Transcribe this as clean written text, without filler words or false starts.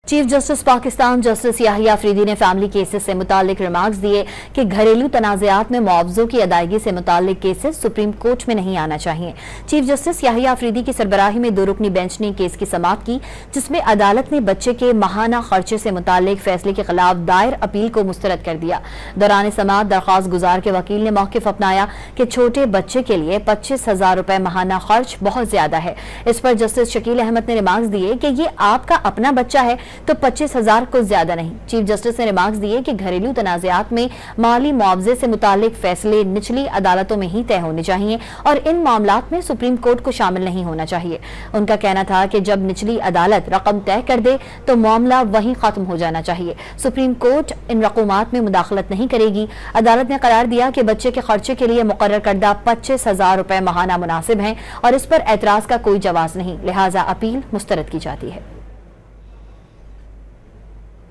Chief justice Pakistan justice Yahya Afridi ने family cases से मुतालिक रिमार्क्स दिए कि घरेलू तनाज़ात में मुआवजों की अदायगी से मुतालिक केसेस सुप्रीम कोर्ट में नहीं आना चाहिए। चीफ जस्टिस याहिया अफरीदी की सरबराही में 2 रुकनी बेंच ने केस की समाअत की, जिसमें अदालत ने बच्चे के माहाना खर्चे से मुतालिक फैसले के खिलाफ दायर अपील को मुस्तरद कर दिया। दौरान समाअत दरख्वास्त गुजार के वकील ने मौक़िफ अपनाया कि छोटे बच्चे के लिए 25,000 रुपए माहाना खर्च बहुत ज्यादा है। इस पर जस्टिस शकील अहमद ने रिमार्क्स दिए कि ये आपका अपना बच्चा है तो 25,000 को ज्यादा नहीं। चीफ जस्टिस ने रिमार्क्स दिए कि घरेलू तनाज़ात में माली मुआवजे से मुतालिक फैसले निचली अदालतों में ही तय होने चाहिए और इन मामलात में सुप्रीम कोर्ट को शामिल नहीं होना चाहिए। उनका कहना था कि जब निचली अदालत रकम तय कर दे तो मामला वहीं खत्म हो जाना चाहिए। सुप्रीम कोर्ट इन रकूमात में मुदाखलत नहीं करेगी। अदालत ने करार दिया कि बच्चे के खर्चे के लिए मुकर्रर करदा 25,000 रुपए माहाना मुनासिब हैं और इस पर एतराज का कोई जवाज नहीं, लिहाजा अपील मुस्तरद की जाती है।